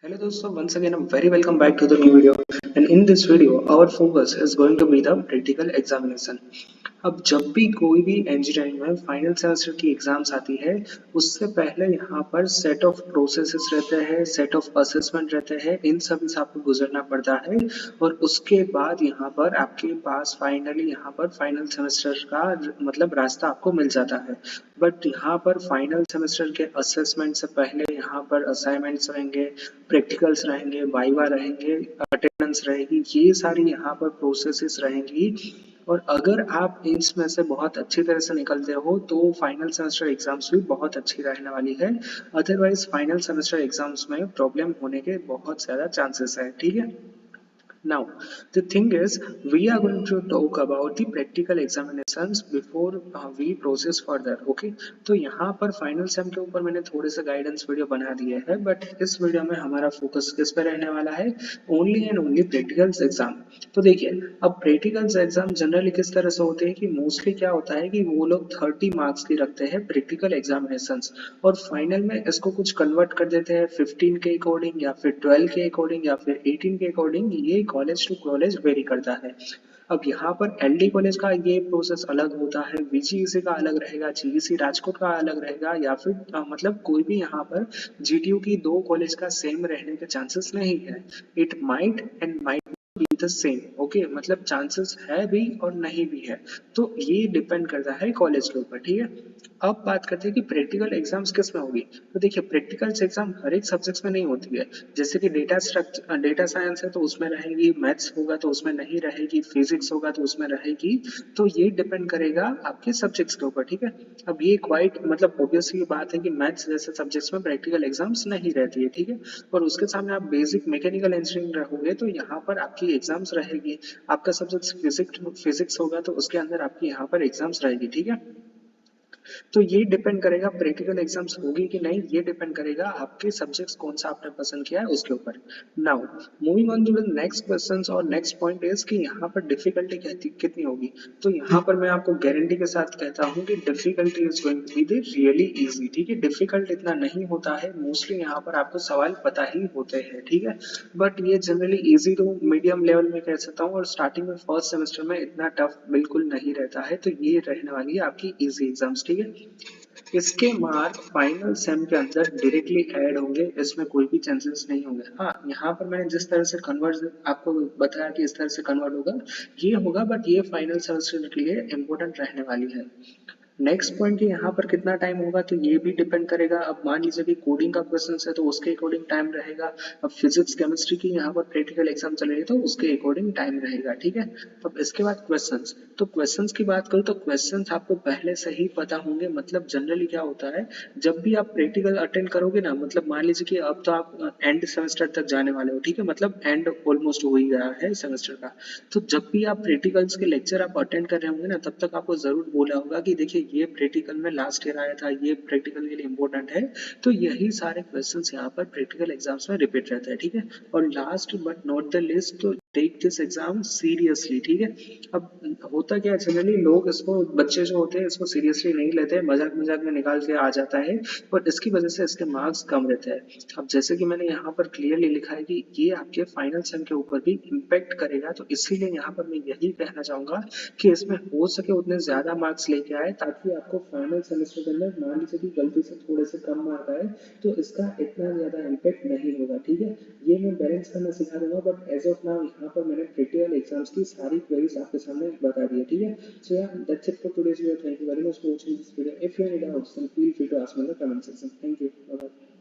Hello दोस्तों, once again I'm very welcome back to the new video and in this video our focus is going to be the practical examination. अब जब भी कोई भी engineering में final semester की exams आती है उससे पहले यहाँ पर सेट ऑफ प्रोसेसेस रहते हैं, सेट ऑफ असेसमेंट रहते हैं, इन सभी से आपको गुजरना पड़ता है और उसके बाद यहाँ पर आपके पास फाइनली यहाँ पर फाइनल सेमेस्टर का मतलब रास्ता आपको मिल जाता है। बट यहाँ पर फाइनल सेमेस्टर के असेसमेंट से पहले यहाँ पर असाइनमेंट्स रहेंगे, प्रैक्टिकल्स रहेंगे, वाइवा रहेंगे, अटेंडेंस रहेगी, ये सारी यहाँ पर प्रोसेसेस रहेंगी। और अगर आप इसमें से बहुत अच्छी तरह से निकलते हो तो फाइनल सेमेस्टर एग्जाम्स भी बहुत अच्छी रहने वाली है। अदरवाइज फाइनल सेमेस्टर एग्जाम्स में प्रॉब्लम होने के बहुत ज़्यादा चांसेस है। ठीक है। Now, the thing is, we are going to talk about the practical examinations before we process further. Okay? तो यहाँ पर फाइनल सेम के ऊपर मैंने थोड़े से गाइडेंस वीडियो बना दिए हैं, बट इस वीडियो में हमारा फोकस किस पे रहने वाला है? Only and only practicals exam. तो देखिए, अब प्रैक्टिकल्स एग्जाम जनरली किस तरह से होते हैं कि मोस्टली क्या होता है कि वो लोग 30 मार्क्स की रखते हैं प्रैक्टिकल एग्जामिनेशंस और फाइनल में इसको कुछ कन्वर्ट कर देते हैं 15 के अकॉर्डिंग या फिर 12 के अकॉर्डिंग या फिर 18 के अकॉर्डिंग। ये कॉलेज टू कॉलेज वेरी करता है। अब यहाँ पर एलडी कॉलेज का ये प्रोसेस अलग होता है, वीजीईसी का अलग रहेगा, जीईसी राजकोट का अलग रहेगा या फिर मतलब कोई भी यहाँ पर जीटीयू की दो कॉलेज का सेम रहने के चांसेस नहीं है। It might and might be the same. Okay, मतलब चांसेस है भी और नहीं भी है। तो ये डिपेंड करता है कॉलेज के ऊपर। ठीक है। अब बात करते हैं कि प्रैक्टिकल एग्जाम्स किस में होगी। तो देखिए, प्रैक्टिकल्स एग्जाम हर एक सब्जेक्ट्स में नहीं होती है। जैसे कि डेटा साइंस है तो उसमें रहेगी, मैथ्स होगा तो उसमें नहीं रहेगी, फिजिक्स होगा तो उसमें रहेगी। तो ये डिपेंड करेगा आपके सब्जेक्ट्स के ऊपर। ठीक है। अब ये क्वाइट मतलब ऑब्वियसली बात है कि मैथ्स जैसे सब्जेक्ट्स में प्रैक्टिकल एग्जाम्स नहीं रहती है। ठीक है। और उसके सामने आप बेसिक मैकेनिकल इंजीनियरिंग रहोगे तो यहाँ पर आपकी एग्जाम्स रहेगी। आपका सब्जेक्ट फिजिक्स होगा तो उसके अंदर आपकी यहाँ पर एग्जाम्स रहेगी। ठीक है। तो ये डिपेंड करेगा प्रैक्टिकल एग्जाम्स होगी कि नहीं, ये डिपेंड करेगा आपके सब्जेक्ट्स कौन सा आपने पसंद किया है उसके ऊपर। Now moving on to the next questions और नेक्स्ट पॉइंट इज कि यहाँ पर डिफिकल्टी कितनी होगी। तो यहाँ पर मैं आपको गारंटी के साथ कहता हूँ कि difficulty is going to be the really easy. ठीक है। डिफिकल्ट इतना नहीं होता है, मोस्टली यहाँ पर आपको सवाल पता ही होते हैं। ठीक है। बट ये generally easy to medium level में कह सकता हूँ और स्टार्टिंग में फर्स्ट सेमेस्टर में इतना टफ बिल्कुल नहीं रहता है। तो ये रहने वाली है आपकी इजी एग्जाम्स। ठीक है। इसके मार्क फाइनल सेम के अंदर डायरेक्टली ऐड होंगे, इसमें कोई भी चांसेस नहीं होंगे। हाँ, यहाँ पर मैंने जिस तरह से कन्वर्ट आपको बताया कि इस तरह से कन्वर्ट होगा, ये होगा, बट ये फाइनल सेमेस्टर के लिए इम्पोर्टेंट रहने वाली है। नेक्स्ट पॉइंट कि यहाँ पर कितना टाइम होगा तो ये भी डिपेंड करेगा। अब मान लीजिए कि कोडिंग का क्वेश्चन है तो उसके अकॉर्डिंग टाइम रहेगा। अब फिजिक्स केमिस्ट्री की यहाँ पर प्रैक्टिकल एग्जाम चल रही है तो उसके अकॉर्डिंग टाइम रहेगा। ठीक है। अब इसके बाद क्वेश्चंस, तो क्वेश्चंस की बात करूँ तो क्वेश्चंस आपको पहले से ही पता होंगे। मतलब जनरली क्या होता है, जब भी आप प्रैक्टिकल अटेंड करोगे ना, मतलब मान लीजिए कि अब तो आप एंड सेमेस्टर तक जाने वाले हो। ठीक है। मतलब एंड ऑलमोस्ट हो ही गया है सेमेस्टर का। तो जब भी आप प्रैक्टिकल्स के लेक्चर आप अटेंड कर रहे होंगे ना, तब तक आपको जरूर बोला होगा कि देखिए ये प्रैक्टिकल में लास्ट ईयर आया था, ये प्रैक्टिकल के लिए इंपॉर्टेंट है। तो यही सारे क्वेश्चंस यहाँ पर प्रैक्टिकल एग्जाम्स में रिपीट रहते हैं। ठीक है। और last but not the list, तो टेक दिस एग्जाम सीरियसली। ठीक है। अब होता क्या है, जनरली लोग इसको, बच्चे जो होते हैं इसको सीरियसली नहीं लेते हैं, मजाक मजाक में निकाल के आ जाता है, बट इसकी वजह से इसके मार्क्स कम रहते हैं। अब जैसे कि मैंने यहाँ पर क्लियरली लिखा है कि ये आपके फाइनल सेम के ऊपर भी इम्पेक्ट करेगा, तो इसीलिए यहाँ पर मैं यही कहना चाहूंगा कि इसमें हो सके उतने ज्यादा मार्क्स लेके आए ताकि आपको फाइनल सेमेस्टर के अंदर मान लीजिए कि गलती से थोड़े से कम मार्क आए तो इसका इतना ज्यादा इम्पेक्ट नहीं होगा। ठीक है। ये मैं बैलेंस करना सिखा दूंगा, बट एज ऑफ नाउ यहाँ पर मैंने प्रैक्टिकल एग्जाम्स की सारी क्वेरीज आपके सामने बता दी है। ठीक है। So yeah that's it for today's video. Thank you very much for watching this video. If you need doubts then feel free to ask me in the comment section. Thank you. Bye bye.